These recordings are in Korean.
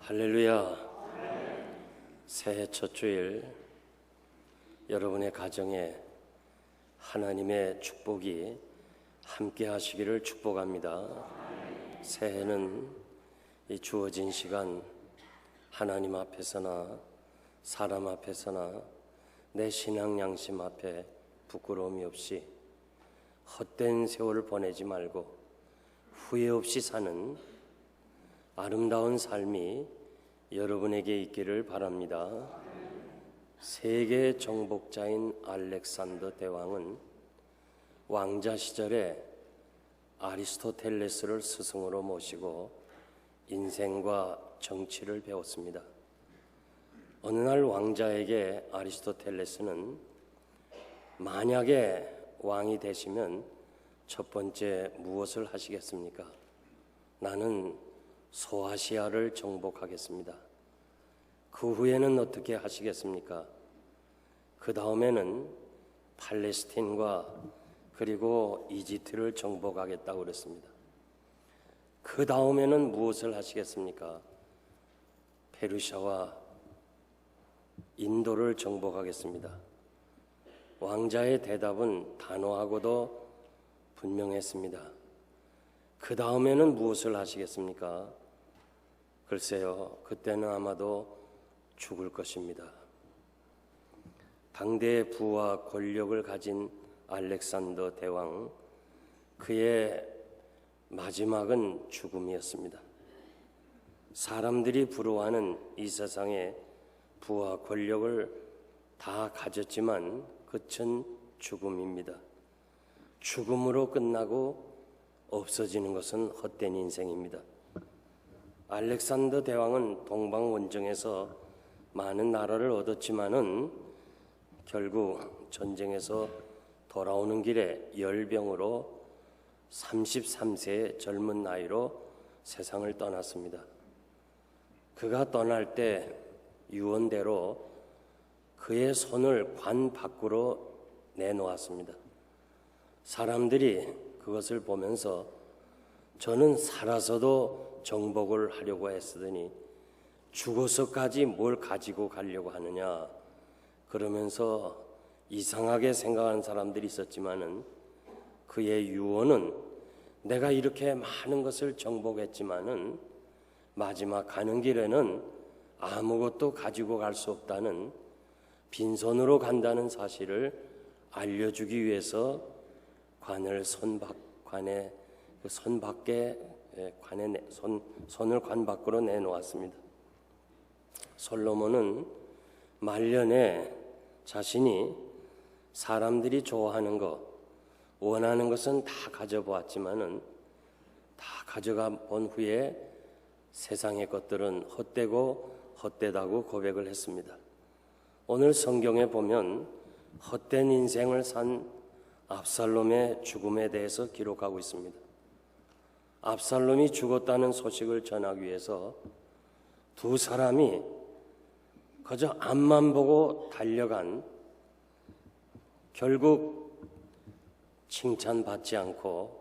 할렐루야. 새해 첫 주일 여러분의 가정에 하나님의 축복이 함께 하시기를 축복합니다. 새해는 이 주어진 시간 하나님 앞에서나 사람 앞에서나 내 신앙 양심 앞에 부끄러움이 없이 헛된 세월을 보내지 말고 후회 없이 사는 아름다운 삶이 여러분에게 있기를 바랍니다. 세계 정복자인 알렉산더 대왕은 왕자 시절에 아리스토텔레스를 스승으로 모시고 인생과 정치를 배웠습니다. 어느 날 왕자에게 아리스토텔레스는 만약에 왕이 되시면 첫 번째 무엇을 하시겠습니까? 나는 소아시아를 정복하겠습니다. 그 후에는 어떻게 하시겠습니까? 그 다음에는 팔레스틴과 그리고 이집트를 정복하겠다고 그랬습니다. 그 다음에는 무엇을 하시겠습니까? 페르시아와 인도를 정복하겠습니다. 왕자의 대답은 단호하고도 분명했습니다. 그 다음에는 무엇을 하시겠습니까? 글쎄요, 그때는 아마도 죽을 것입니다. 당대의 부와 권력을 가진 알렉산더 대왕, 그의 마지막은 죽음이었습니다. 사람들이 부러워하는 이 세상의 부와 권력을 다 가졌지만 끝은 죽음입니다. 죽음으로 끝나고 없어지는 것은 헛된 인생입니다. 알렉산더 대왕은 동방원정에서 많은 나라를 얻었지만은 결국 전쟁에서 돌아오는 길에 열병으로 33세의 젊은 나이로 세상을 떠났습니다. 그가 떠날 때 유언대로 그의 손을 관 밖으로 내놓았습니다. 사람들이 그것을 보면서 저는 살아서도 정복을 하려고 애쓰더니 죽어서까지 뭘 가지고 가려고 하느냐 그러면서 이상하게 생각하는 사람들이 있었지만은 그의 유언은 내가 이렇게 많은 것을 정복했지만은 마지막 가는 길에는 아무것도 가지고 갈 수 없다는 빈손으로 간다는 사실을 알려주기 위해서 관을 손을 관 밖으로 내놓았습니다. 솔로몬은 말년에 자신이 사람들이 좋아하는 것, 원하는 것은 다 가져보았지만은 다 가져가 본 후에 세상의 것들은 헛되고 헛되다고 고백을 했습니다. 오늘 성경에 보면 헛된 인생을 산 압살롬의 죽음에 대해서 기록하고 있습니다. 압살롬이 죽었다는 소식을 전하기 위해서 두 사람이 그저 앞만 보고 달려간, 결국 칭찬받지 않고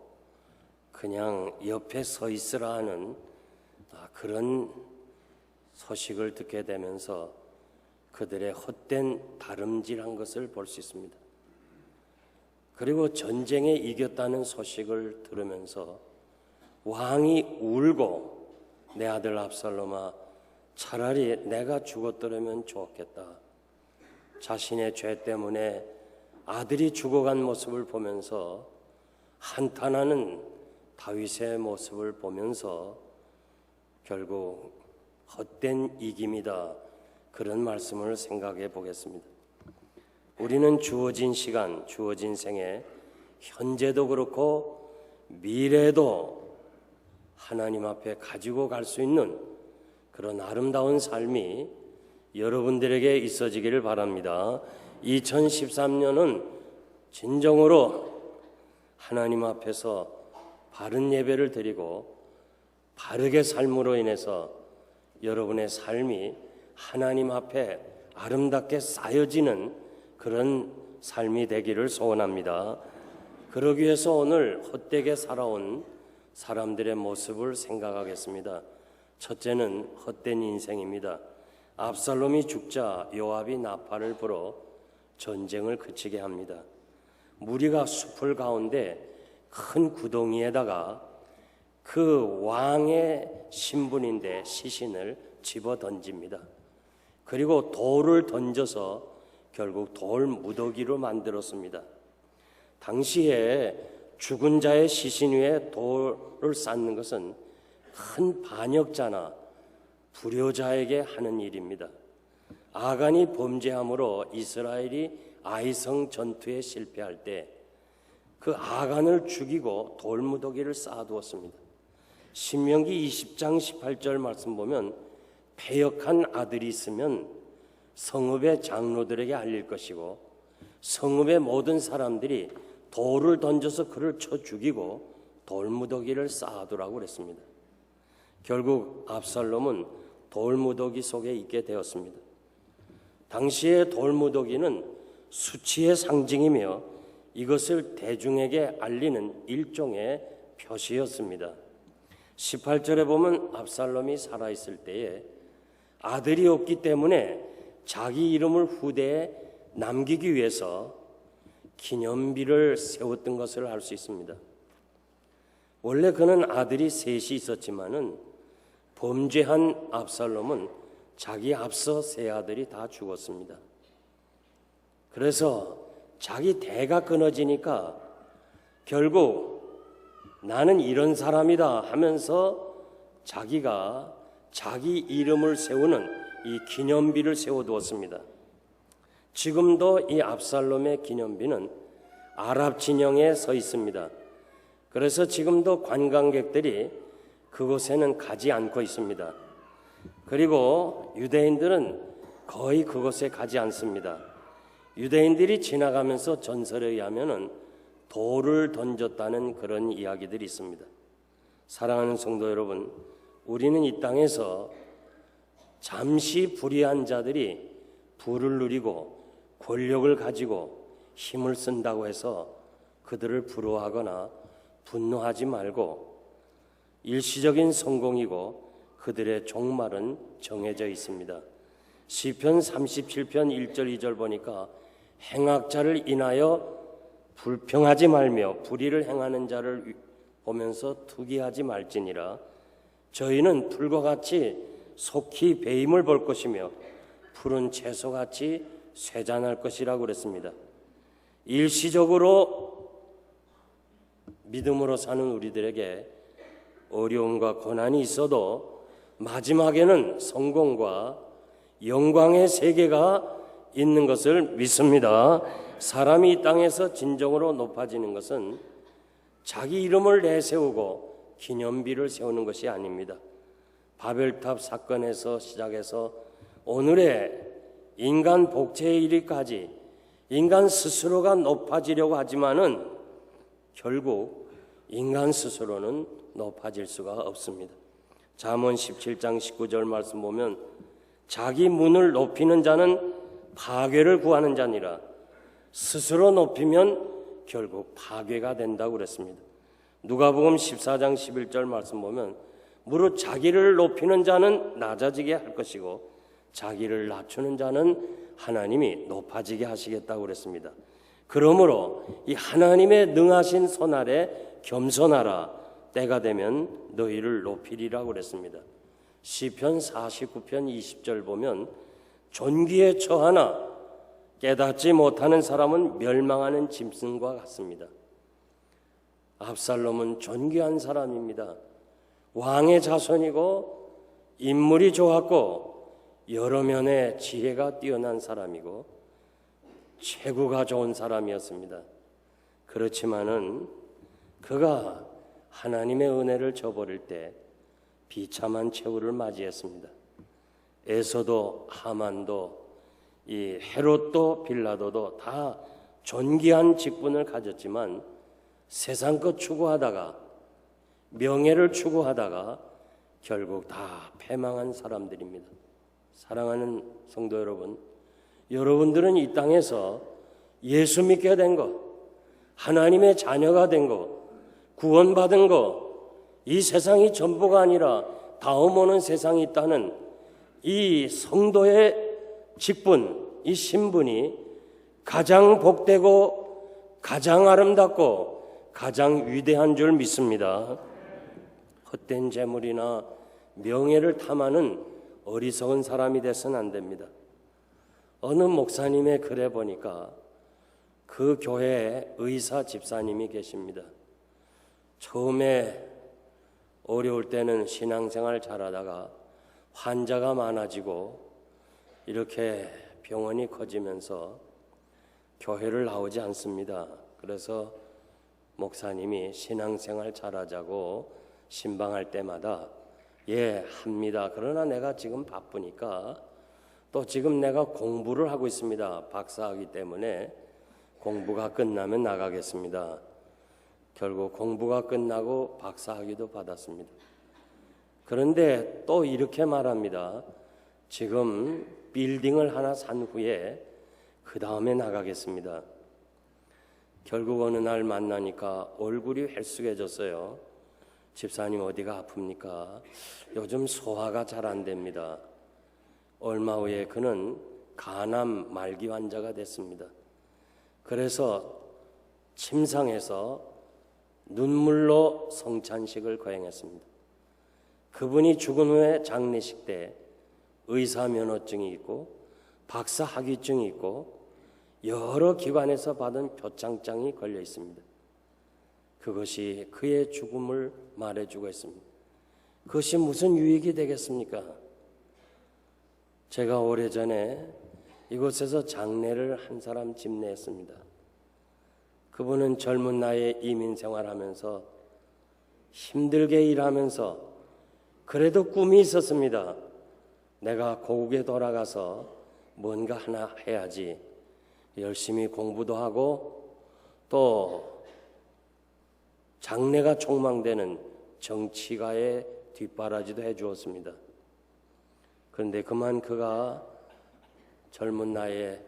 그냥 옆에 서 있으라 하는 그런 소식을 듣게 되면서 그들의 헛된 다름질한 것을 볼 수 있습니다. 그리고 전쟁에 이겼다는 소식을 들으면서 왕이 울고 내 아들 압살롬아 차라리 내가 죽었더라면 좋았겠다. 자신의 죄 때문에 아들이 죽어간 모습을 보면서 한탄하는 다윗의 모습을 보면서 결국 헛된 이김이다, 그런 말씀을 생각해 보겠습니다. 우리는 주어진 시간, 주어진 생에 현재도 그렇고 미래도 하나님 앞에 가지고 갈 수 있는 그런 아름다운 삶이 여러분들에게 있어지기를 바랍니다. 2013년은 진정으로 하나님 앞에서 바른 예배를 드리고 바르게 삶으로 인해서 여러분의 삶이 하나님 앞에 아름답게 쌓여지는 그런 삶이 되기를 소원합니다. 그러기 위해서 오늘 헛되게 살아온 사람들의 모습을 생각하겠습니다. 첫째는 헛된 인생입니다. 압살롬이 죽자 요압이 나팔을 불어 전쟁을 그치게 합니다. 무리가 숲을 가운데 큰 구덩이에다가 그 왕의 신분인데 시신을 집어 던집니다. 그리고 돌을 던져서 결국 돌 무더기로 만들었습니다. 당시에 죽은 자의 시신 위에 돌을 쌓는 것은 큰 반역자나 불효자에게 하는 일입니다. 아간이 범죄함으로 이스라엘이 아이성 전투에 실패할 때 그 아간을 죽이고 돌무더기를 쌓아두었습니다. 신명기 20장 18절 말씀 보면 패역한 아들이 있으면 성읍의 장로들에게 알릴 것이고 성읍의 모든 사람들이 돌을 던져서 그를 쳐 죽이고 돌무더기를 쌓아두라고 그랬습니다. 결국 압살롬은 돌무더기 속에 있게 되었습니다. 당시의 돌무더기는 수치의 상징이며 이것을 대중에게 알리는 일종의 표시였습니다. 18절에 보면 압살롬이 살아있을 때에 아들이 없기 때문에 자기 이름을 후대에 남기기 위해서 기념비를 세웠던 것을 알 수 있습니다. 원래 그는 아들이 셋이 있었지만은 범죄한 압살롬은 자기 앞서 세 아들이 다 죽었습니다. 그래서 자기 대가 끊어지니까 결국 나는 이런 사람이다 하면서 자기가 자기 이름을 세우는 이 기념비를 세워두었습니다. 지금도 이 압살롬의 기념비는 아랍 진영에 서 있습니다. 그래서 지금도 관광객들이 그곳에는 가지 않고 있습니다. 그리고 유대인들은 거의 그곳에 가지 않습니다. 유대인들이 지나가면서 전설에 의하면 돌을 던졌다는 그런 이야기들이 있습니다. 사랑하는 성도 여러분, 우리는 이 땅에서 잠시 불의한 자들이 부를 누리고 권력을 가지고 힘을 쓴다고 해서 그들을 부러워하거나 분노하지 말고 일시적인 성공이고 그들의 종말은 정해져 있습니다. 시편 37편 1절 2절 보니까 행악자를 인하여 불평하지 말며 불의를 행하는 자를 보면서 투기하지 말지니라. 저희는 불과 같이 속히 배임을 볼 것이며 푸른 채소같이 쇠잔할 것이라고 그랬습니다. 일시적으로 믿음으로 사는 우리들에게 어려움과 고난이 있어도 마지막에는 성공과 영광의 세계가 있는 것을 믿습니다. 사람이 이 땅에서 진정으로 높아지는 것은 자기 이름을 내세우고 기념비를 세우는 것이 아닙니다. 바벨탑 사건에서 시작해서 오늘의 인간 복제에 이르기까지 인간 스스로가 높아지려고 하지만은 결국 인간 스스로는 높아질 수가 없습니다. 잠언 17장 19절 말씀 보면 자기 문을 높이는 자는 파괴를 구하는 자니라. 스스로 높이면 결국 파괴가 된다고 그랬습니다. 누가복음 14장 11절 말씀 보면 무릇 자기를 높이는 자는 낮아지게 할 것이고 자기를 낮추는 자는 하나님이 높아지게 하시겠다고 그랬습니다. 그러므로 이 하나님의 능하신 손 아래 겸손하라. 때가 되면 너희를 높이리라고 그랬습니다. 시편 49편 20절 보면 존귀에 처하나 깨닫지 못하는 사람은 멸망하는 짐승과 같습니다. 압살롬은 존귀한 사람입니다. 왕의 자손이고 인물이 좋았고 여러 면의 지혜가 뛰어난 사람이고 체구가 좋은 사람이었습니다. 그렇지만은 그가 하나님의 은혜를 저버릴 때 비참한 최후를 맞이했습니다. 에서도 하만도 이 헤롯도 빌라도도 다 존귀한 직분을 가졌지만 세상 것 추구하다가 명예를 추구하다가 결국 다 패망한 사람들입니다. 사랑하는 성도 여러분, 여러분들은 이 땅에서 예수 믿게 된 것, 하나님의 자녀가 된 것, 구원받은 것, 이 세상이 전부가 아니라 다음 오는 세상이 있다는 이 성도의 직분, 이 신분이 가장 복되고 가장 아름답고 가장 위대한 줄 믿습니다. 헛된 재물이나 명예를 탐하는 어리석은 사람이 돼서는 안 됩니다. 어느 목사님의 글에 보니까 그 교회에 의사 집사님이 계십니다. 처음에 어려울 때는 신앙생활 잘하다가 환자가 많아지고 이렇게 병원이 커지면서 교회를 나오지 않습니다. 그래서 목사님이 신앙생활 잘하자고 신방할 때마다 예, 합니다. 그러나 내가 지금 바쁘니까 또 지금 내가 공부를 하고 있습니다. 박사하기 때문에 공부가 끝나면 나가겠습니다. 결국 공부가 끝나고 박사학위도 받았습니다. 그런데 또 이렇게 말합니다. 지금 빌딩을 하나 산 후에 그 다음에 나가겠습니다. 결국 어느 날 만나니까 얼굴이 헬쑥해졌어요. 집사님 어디가 아픕니까? 요즘 소화가 잘 안 됩니다. 얼마 후에 그는 간암 말기 환자가 됐습니다. 그래서 침상에서 눈물로 성찬식을 거행했습니다. 그분이 죽은 후에 장례식 때 의사 면허증이 있고 박사 학위증이 있고 여러 기관에서 받은 표창장이 걸려 있습니다. 그것이 그의 죽음을 말해주고 있습니다. 그것이 무슨 유익이 되겠습니까? 제가 오래전에 이곳에서 장례를 한 사람 집례했습니다. 그분은 젊은 나이에 이민 생활하면서 힘들게 일하면서 그래도 꿈이 있었습니다. 내가 고국에 돌아가서 뭔가 하나 해야지. 열심히 공부도 하고 또 장래가 촉망되는 정치가의 뒷바라지도 해주었습니다. 그런데 그만 그가 젊은 나이에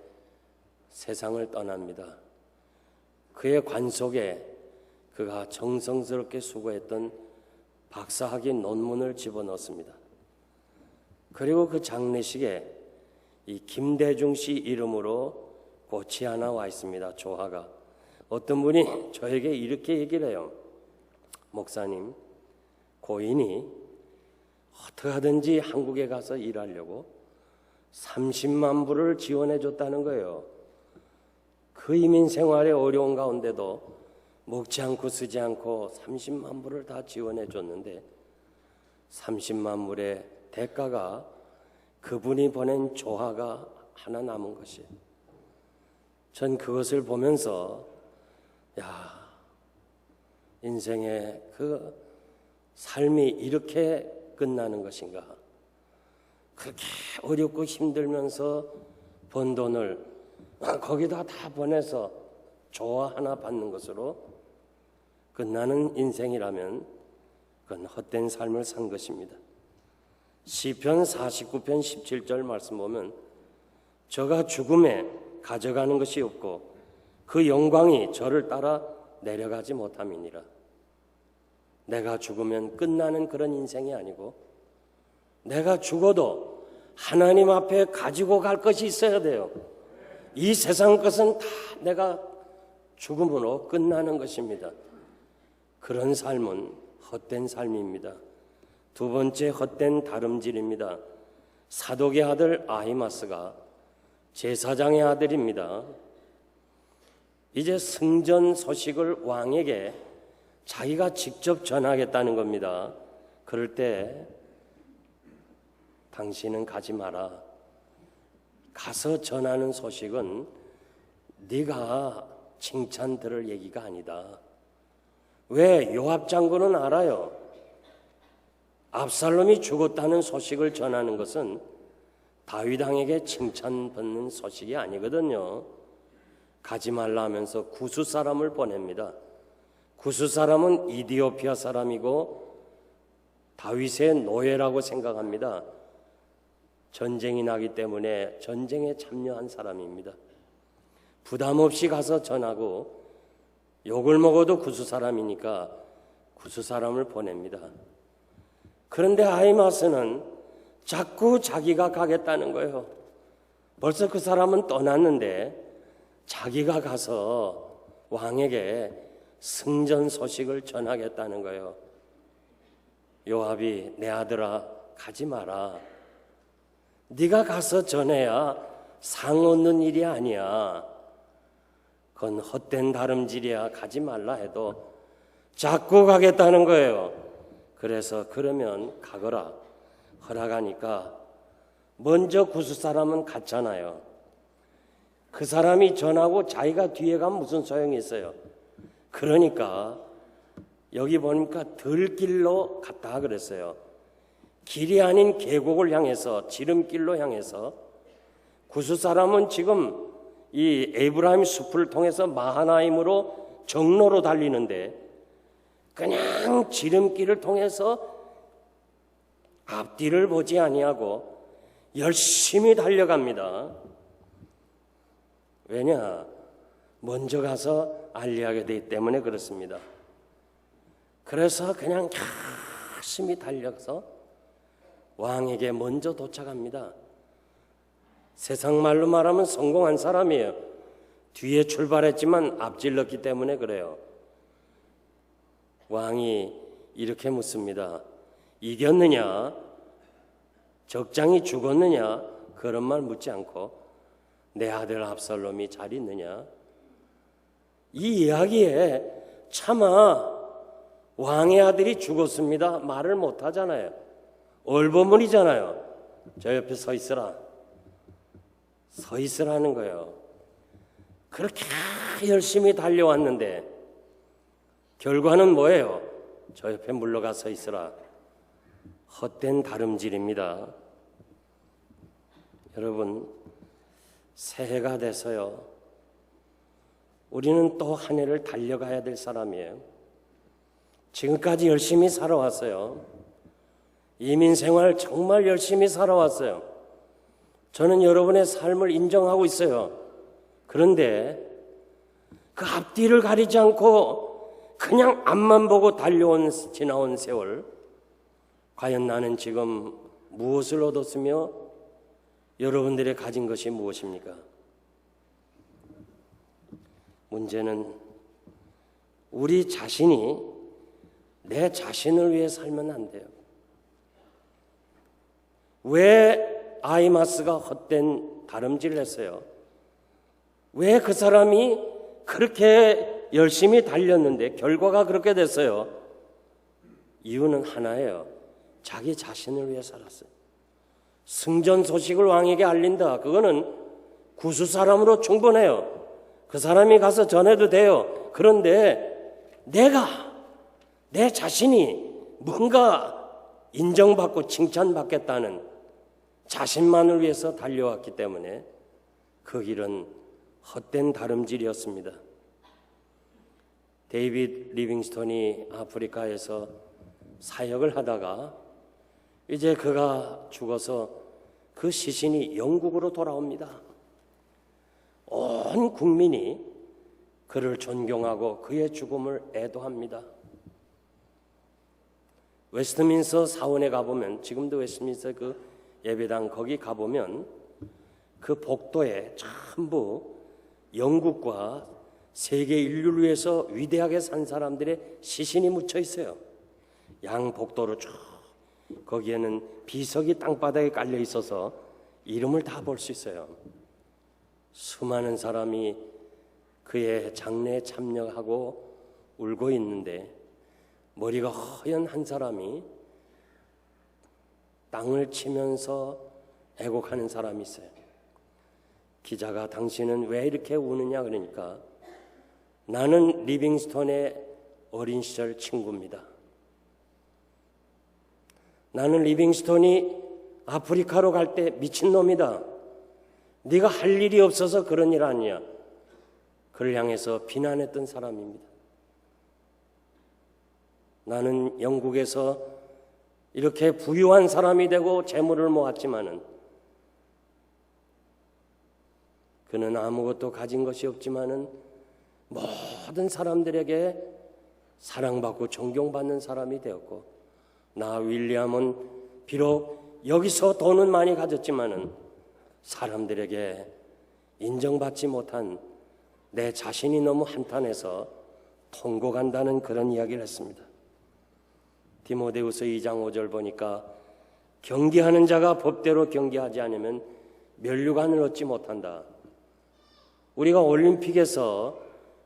세상을 떠납니다. 그의 관 속에 그가 정성스럽게 수고했던 박사학위 논문을 집어넣었습니다. 그리고 그 장례식에 이 김대중 씨 이름으로 꽃이 하나 와 있습니다. 조화가. 어떤 분이 저에게 이렇게 얘기를 해요. 목사님, 고인이 어떻게 하든지 한국에 가서 일하려고 30만 불을 지원해 줬다는 거예요. 그 이민 생활의 어려운 가운데도 먹지 않고 쓰지 않고 30만 불을 다 지원해 줬는데 30만 불의 대가가 그분이 보낸 조화가 하나 남은 것이에요. 전 그것을 보면서 인생의 그 삶이 이렇게 끝나는 것인가? 그렇게 어렵고 힘들면서 번 돈을 거기다 다 보내서 조화 하나 받는 것으로 끝나는 인생이라면 그건 헛된 삶을 산 것입니다. 시편 49편 17절 말씀 보면 저가 죽음에 가져가는 것이 없고 그 영광이 저를 따라 내려가지 못함이니라. 내가 죽으면 끝나는 그런 인생이 아니고 내가 죽어도 하나님 앞에 가지고 갈 것이 있어야 돼요. 이 세상 것은 다 내가 죽음으로 끝나는 것입니다. 그런 삶은 헛된 삶입니다. 두 번째 헛된 다름질입니다. 사독의 아들 아히마스가 제사장의 아들입니다. 이제 승전 소식을 왕에게 자기가 직접 전하겠다는 겁니다. 그럴 때 당신은 가지 마라. 가서 전하는 소식은 네가 칭찬 들을 얘기가 아니다. 왜? 요압 장군은 알아요. 압살롬이 죽었다는 소식을 전하는 것은 다윗 왕에게 칭찬받는 소식이 아니거든요. 가지 말라 하면서 구스 사람을 보냅니다. 구스 사람은 이디오피아 사람이고 다윗의 노예라고 생각합니다. 전쟁이 나기 때문에 전쟁에 참여한 사람입니다. 부담 없이 가서 전하고 욕을 먹어도 구스 사람이니까 구스 사람을 보냅니다. 그런데 아히마스는 자꾸 자기가 가겠다는 거예요. 벌써 그 사람은 떠났는데 자기가 가서 왕에게 승전 소식을 전하겠다는 거예요. 요압이 내 아들아 가지 마라. 네가 가서 전해야 상 얻는 일이 아니야. 그건 헛된 다름질이야. 가지 말라 해도 자꾸 가겠다는 거예요. 그래서 그러면 가거라 허락하니까 먼저 구스 사람은 갔잖아요. 그 사람이 전하고 자기가 뒤에 가면 무슨 소용이 있어요. 그러니까 여기 보니까 들길로 갔다 그랬어요. 길이 아닌 계곡을 향해서, 지름길로 향해서. 구스 사람은 지금 이 에브라임 숲을 통해서 마하나임으로 정로로 달리는데 그냥 지름길을 통해서 앞뒤를 보지 아니하고 열심히 달려갑니다. 왜냐? 먼저 가서 알리하게 되기 때문에 그렇습니다. 그래서 그냥 열심히 달려서 왕에게 먼저 도착합니다. 세상 말로 말하면 성공한 사람이에요. 뒤에 출발했지만 앞질렀기 때문에 그래요. 왕이 이렇게 묻습니다. 이겼느냐? 적장이 죽었느냐? 그런 말 묻지 않고 내 아들 압살롬이 잘 있느냐? 이 이야기에 차마 왕의 아들이 죽었습니다 말을 못하잖아요. 얼버무리잖아요. 저 옆에 서 있으라. 서 있으라는 거예요. 그렇게 열심히 달려왔는데 결과는 뭐예요? 저 옆에 물러가 서 있으라. 헛된 다름질입니다. 여러분, 새해가 돼서요, 우리는 또 한 해를 달려가야 될 사람이에요. 지금까지 열심히 살아왔어요. 이민생활 정말 열심히 살아왔어요. 저는 여러분의 삶을 인정하고 있어요. 그런데 그 앞뒤를 가리지 않고 그냥 앞만 보고 지나온 세월, 과연 나는 지금 무엇을 얻었으며 여러분들이 가진 것이 무엇입니까? 문제는 우리 자신이 내 자신을 위해 살면 안 돼요. 왜 아히마스가 헛된 다름질을 했어요? 왜 그 사람이 그렇게 열심히 달렸는데 결과가 그렇게 됐어요? 이유는 하나예요. 자기 자신을 위해 살았어요. 승전 소식을 왕에게 알린다. 그거는 구수 사람으로 충분해요. 그 사람이 가서 전해도 돼요. 그런데 내 자신이 뭔가 인정받고 칭찬받겠다는 자신만을 위해서 달려왔기 때문에 그 길은 헛된 다름질이었습니다. 데이빗 리빙스톤이 아프리카에서 사역을 하다가 이제 그가 죽어서 그 시신이 영국으로 돌아옵니다. 온 국민이 그를 존경하고 그의 죽음을 애도합니다. 웨스트민스터 사원에 가보면, 지금도 웨스트민스터 그 예배당 거기 가보면 그 복도에 전부 영국과 세계 인류를 위해서 위대하게 산 사람들의 시신이 묻혀 있어요. 양 복도로 쭉. 거기에는 비석이 땅바닥에 깔려 있어서 이름을 다 볼 수 있어요. 수많은 사람이 그의 장례에 참여하고 울고 있는데 머리가 허연 한 사람이 땅을 치면서 애곡하는 사람이 있어요. 기자가 당신은 왜 이렇게 우느냐 그러니까 나는 리빙스톤의 어린 시절 친구입니다. 나는 리빙스톤이 아프리카로 갈 때 미친놈이다. 네가 할 일이 없어서 그런 일 아니야. 그를 향해서 비난했던 사람입니다. 나는 영국에서 이렇게 부유한 사람이 되고 재물을 모았지만은 그는 아무것도 가진 것이 없지만은 모든 사람들에게 사랑받고 존경받는 사람이 되었고 나 윌리엄은 비록 여기서 돈은 많이 가졌지만은 사람들에게 인정받지 못한 내 자신이 너무 한탄해서 통곡한다는 그런 이야기를 했습니다. 디모데후서 2장 5절 보니까 경계하는 자가 법대로 경계하지 않으면 면류관을 얻지 못한다. 우리가 올림픽에서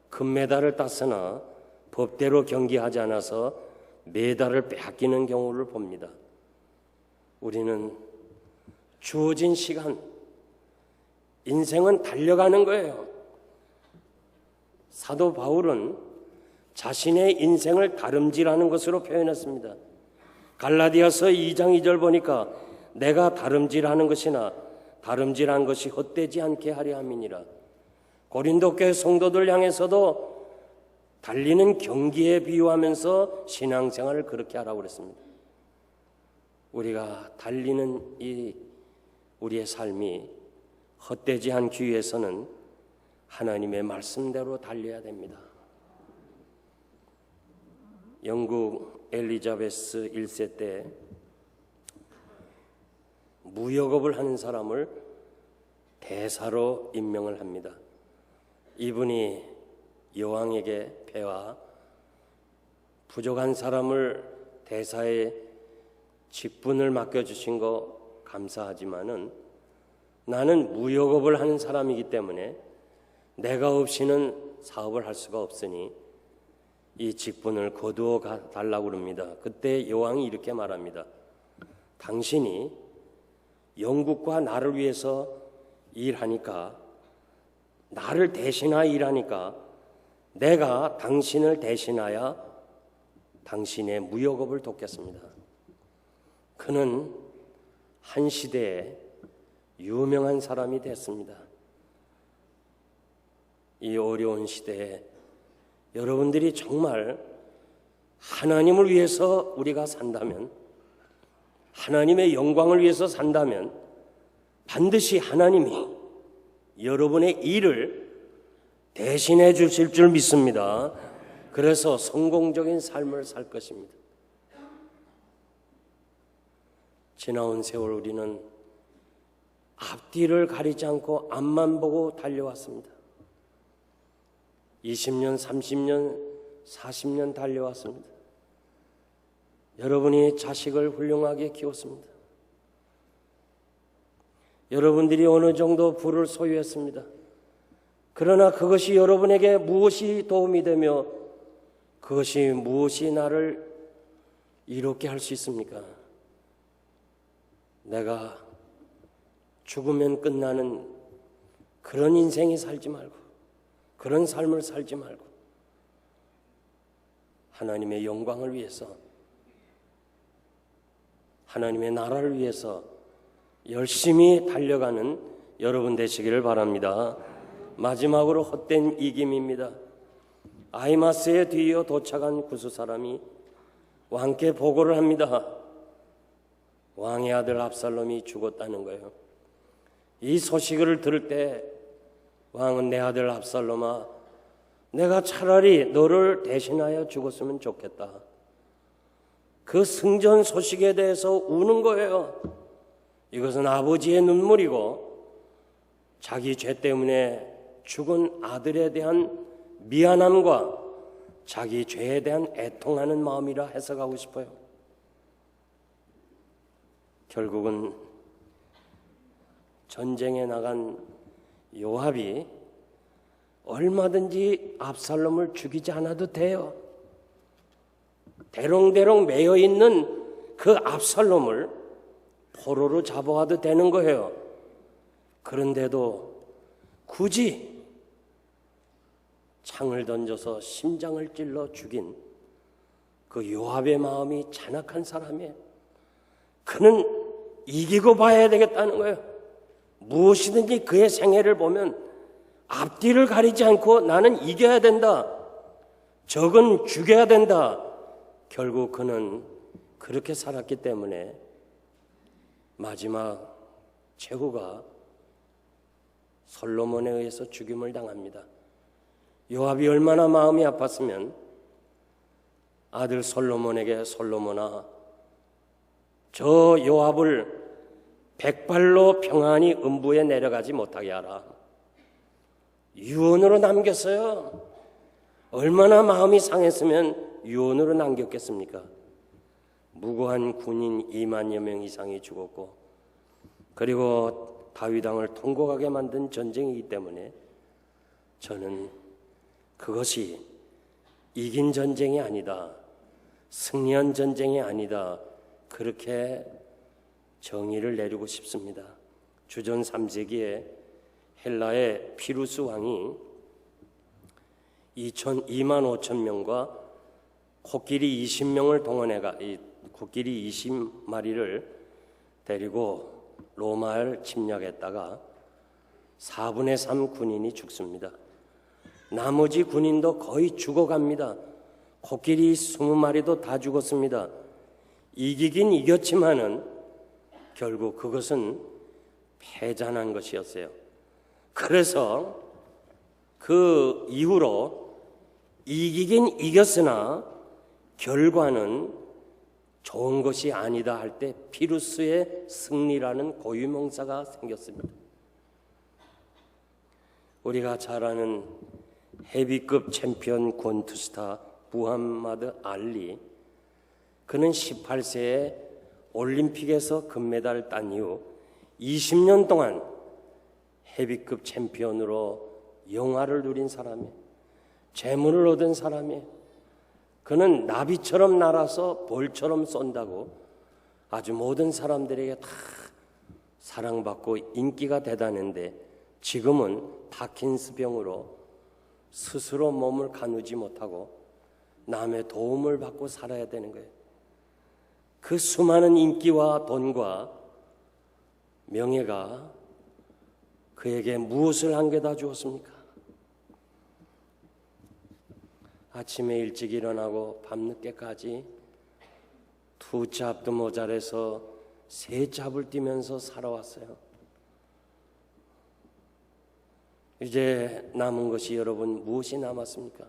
금메달을 땄으나 법대로 경기하지 않아서 메달을 빼앗기는 경우를 봅니다. 우리는 주어진 시간, 인생은 달려가는 거예요. 사도 바울은 자신의 인생을 다름질하는 것으로 표현했습니다. 갈라디아서 2장 2절 보니까 내가 다름질하는 것이나 다름질한 것이 헛되지 않게 하려 함이니라. 고린도 교회 성도들 향해서도 달리는 경기에 비유하면서 신앙생활을 그렇게 하라고 그랬습니다. 우리가 달리는 이 우리의 삶이 헛되지 않기 위해서는 하나님의 말씀대로 달려야 됩니다. 영국 엘리자베스 1세 때 무역업을 하는 사람을 대사로 임명을 합니다. 이분이 여왕에게 배와 부족한 사람을 대사의 직분을 맡겨주신 거 감사하지만은 나는 무역업을 하는 사람이기 때문에 내가 없이는 사업을 할 수가 없으니 이 직분을 거두어 달라고 합니다. 그때 여왕이 이렇게 말합니다. 당신이 영국과 나를 위해서 일하니까, 나를 대신하여 일하니까 내가 당신을 대신하여 당신의 무역업을 돕겠습니다. 그는 한 시대에 유명한 사람이 됐습니다. 이 어려운 시대에 여러분들이 정말 하나님을 위해서 우리가 산다면, 하나님의 영광을 위해서 산다면 반드시 하나님이 여러분의 일을 대신해 주실 줄 믿습니다. 그래서 성공적인 삶을 살 것입니다. 지나온 세월 우리는 앞뒤를 가리지 않고 앞만 보고 달려왔습니다. 20년, 30년, 40년 달려왔습니다. 여러분이 자식을 훌륭하게 키웠습니다. 여러분들이 어느 정도 부를 소유했습니다. 그러나 그것이 여러분에게 무엇이 도움이 되며 그것이 무엇이 나를 이롭게 할 수 있습니까? 내가 죽으면 끝나는 그런 인생이 살지 말고, 그런 삶을 살지 말고 하나님의 영광을 위해서, 하나님의 나라를 위해서 열심히 달려가는 여러분 되시기를 바랍니다. 마지막으로 헛된 이김입니다. 아히마스에 뒤이어 도착한 구스 사람이 왕께 보고를 합니다. 왕의 아들 압살롬이 죽었다는 거예요. 이 소식을 들을 때 왕은 내 아들 압살롬아, 내가 차라리 너를 대신하여 죽었으면 좋겠다. 그 승전 소식에 대해서 우는 거예요. 이것은 아버지의 눈물이고 자기 죄 때문에 죽은 아들에 대한 미안함과 자기 죄에 대한 애통하는 마음이라 해석하고 싶어요. 결국은 전쟁에 나간 요압이 얼마든지 압살롬을 죽이지 않아도 돼요. 대롱대롱 매여 있는 그 압살롬을 포로로 잡아와도 되는 거예요. 그런데도 굳이 창을 던져서 심장을 찔러 죽인 그 요압의 마음이 잔악한 사람이에요. 그는 이기고 봐야 되겠다는 거예요. 무엇이든지 그의 생애를 보면 앞뒤를 가리지 않고 나는 이겨야 된다, 적은 죽여야 된다. 결국 그는 그렇게 살았기 때문에 마지막 최후가 솔로몬에 의해서 죽임을 당합니다. 요압이 얼마나 마음이 아팠으면 아들 솔로몬에게 솔로몬아, 저 요압을 백발로 평안히 음부에 내려가지 못하게 하라. 유언으로 남겼어요. 얼마나 마음이 상했으면 유언으로 남겼겠습니까? 무고한 군인 2만여 명 이상이 죽었고, 그리고 다윗 왕을 통곡하게 만든 전쟁이기 때문에 저는 그것이 이긴 전쟁이 아니다, 승리한 전쟁이 아니다, 그렇게 정의를 내리고 싶습니다. 주전 3세기에 헬라의 피루스 왕이 2만 5천 명과 코끼리 20명을 동원해가 코끼리 20마리를 데리고 로마를 침략했다가 4분의 3 군인이 죽습니다. 나머지 군인도 거의 죽어갑니다. 코끼리 20마리도 다 죽었습니다. 이기긴 이겼지만은 결국 그것은 패잔한 것이었어요. 그래서 그 이후로 이기긴 이겼으나 결과는 좋은 것이 아니다 할 때 피루스의 승리라는 고유명사가 생겼습니다. 우리가 잘 아는 헤비급 챔피언 권투스타 무함마드 알리, 그는 18세에 올림픽에서 금메달을 딴 이후 20년 동안 헤비급 챔피언으로 영화를 누린 사람이에요. 재물을 얻은 사람이에요. 그는 나비처럼 날아서 벌처럼 쏜다고 아주 모든 사람들에게 다 사랑받고 인기가 대단한데 지금은 파킨스병으로 스스로 몸을 가누지 못하고 남의 도움을 받고 살아야 되는 거예요. 그 수많은 인기와 돈과 명예가 그에게 무엇을 안겨다 주었습니까? 아침에 일찍 일어나고 밤늦게까지 두 짭도 모자라서 세 짭을 뛰면서 살아왔어요. 이제 남은 것이 여러분 무엇이 남았습니까?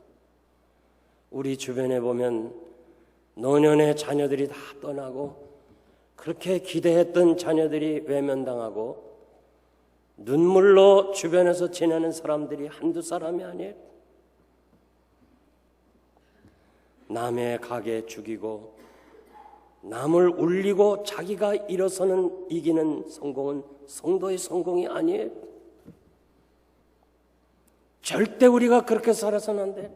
우리 주변에 보면 노년의 자녀들이 다 떠나고 그렇게 기대했던 자녀들이 외면당하고 눈물로 주변에서 지내는 사람들이 한두 사람이 아니에요. 남의 가게 죽이고 남을 울리고 자기가 일어서는 이기는 성공은 성도의 성공이 아니에요. 절대 우리가 그렇게 살아서는 안 돼.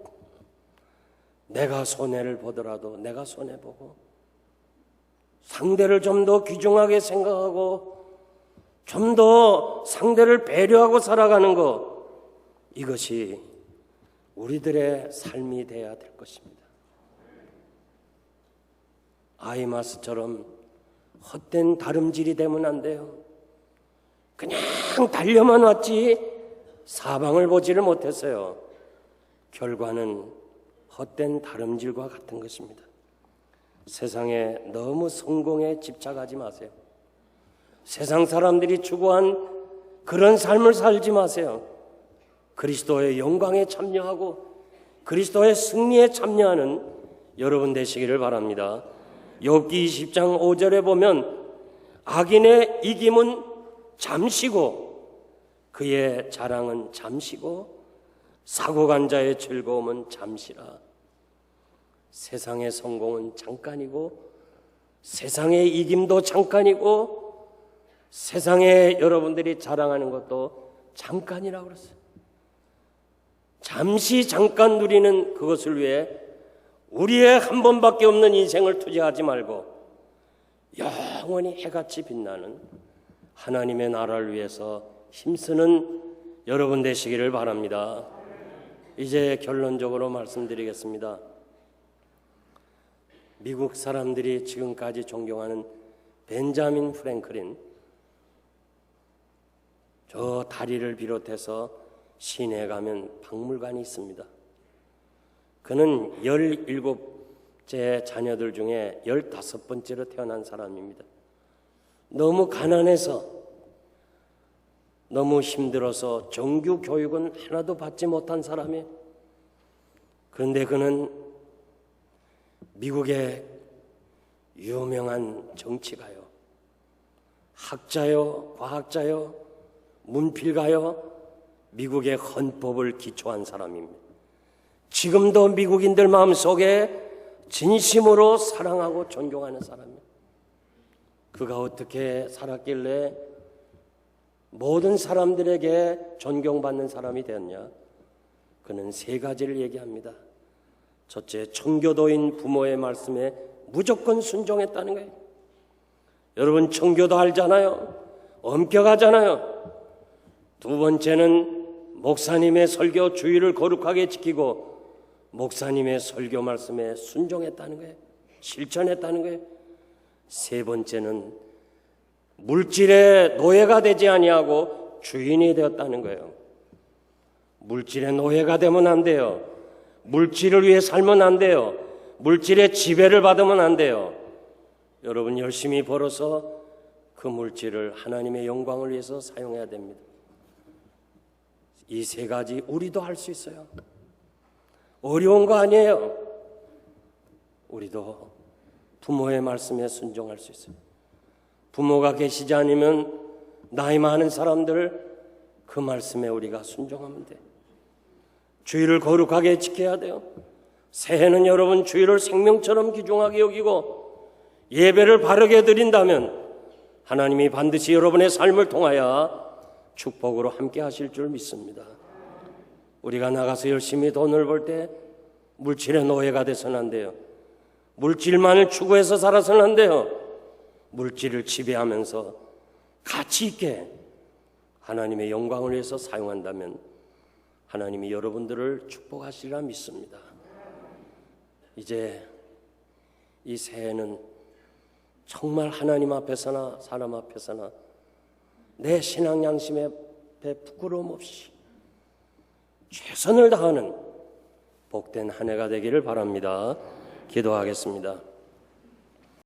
내가 손해를 보더라도 내가 손해보고 상대를 좀 더 귀중하게 생각하고 좀 더 상대를 배려하고 살아가는 것, 이것이 우리들의 삶이 되어야 될 것입니다. 아이마스처럼 헛된 다름질이 되면 안 돼요. 그냥 달려만 왔지 사방을 보지를 못했어요. 결과는 헛된 다름질과 같은 것입니다. 세상에 너무 성공에 집착하지 마세요. 세상 사람들이 추구한 그런 삶을 살지 마세요. 그리스도의 영광에 참여하고 그리스도의 승리에 참여하는 여러분 되시기를 바랍니다. 욥기 20장 5절에 보면 악인의 이김은 잠시고 그의 자랑은 잠시고 사고간 자의 즐거움은 잠시라. 세상의 성공은 잠깐이고 세상의 이김도 잠깐이고 세상에 여러분들이 자랑하는 것도 잠깐이라고 그랬어요. 잠시 잠깐 누리는 그것을 위해 우리의 한 번밖에 없는 인생을 투자하지 말고 영원히 해같이 빛나는 하나님의 나라를 위해서 힘쓰는 여러분 되시기를 바랍니다. 이제 결론적으로 말씀드리겠습니다. 미국 사람들이 지금까지 존경하는 벤자민 프랭클린, 저 다리를 비롯해서 시내에 가면 박물관이 있습니다. 그는 17째 자녀들 중에 15번째로 태어난 사람입니다. 너무 가난해서 너무 힘들어서 정규 교육은 하나도 받지 못한 사람이에요. 그런데 그는 미국의 유명한 정치가요, 학자요, 과학자요, 문필가요, 미국의 헌법을 기초한 사람입니다. 지금도 미국인들 마음속에 진심으로 사랑하고 존경하는 사람입니다. 그가 어떻게 살았길래 모든 사람들에게 존경받는 사람이 되었냐? 그는 세 가지를 얘기합니다. 첫째, 청교도인 부모의 말씀에 무조건 순종했다는 거예요. 여러분, 청교도 알잖아요. 엄격하잖아요. 두 번째는 목사님의 설교 주의를 거룩하게 지키고 목사님의 설교 말씀에 순종했다는 거예요. 실천했다는 거예요. 세 번째는 물질의 노예가 되지 아니하고 주인이 되었다는 거예요. 물질의 노예가 되면 안 돼요. 물질을 위해 살면 안 돼요. 물질의 지배를 받으면 안 돼요. 여러분, 열심히 벌어서 그 물질을 하나님의 영광을 위해서 사용해야 됩니다. 이 세 가지 우리도 할 수 있어요. 어려운 거 아니에요. 우리도 부모의 말씀에 순종할 수 있어요. 부모가 계시지 않으면 나이 많은 사람들 그 말씀에 우리가 순종하면 돼요. 주의를 거룩하게 지켜야 돼요. 새해는 여러분 주의를 생명처럼 귀중하게 여기고 예배를 바르게 드린다면 하나님이 반드시 여러분의 삶을 통하여 축복으로 함께 하실 줄 믿습니다. 우리가 나가서 열심히 돈을 벌 때 물질의 노예가 돼서는 안 돼요. 물질만을 추구해서 살아서는 안 돼요. 물질을 지배하면서 가치 있게 하나님의 영광을 위해서 사용한다면 하나님이 여러분들을 축복하시리라 믿습니다. 이제 이 새해는 정말 하나님 앞에서나 사람 앞에서나 내 신앙 양심에 부끄러움 없이 최선을 다하는 복된 한 해가 되기를 바랍니다. 기도하겠습니다.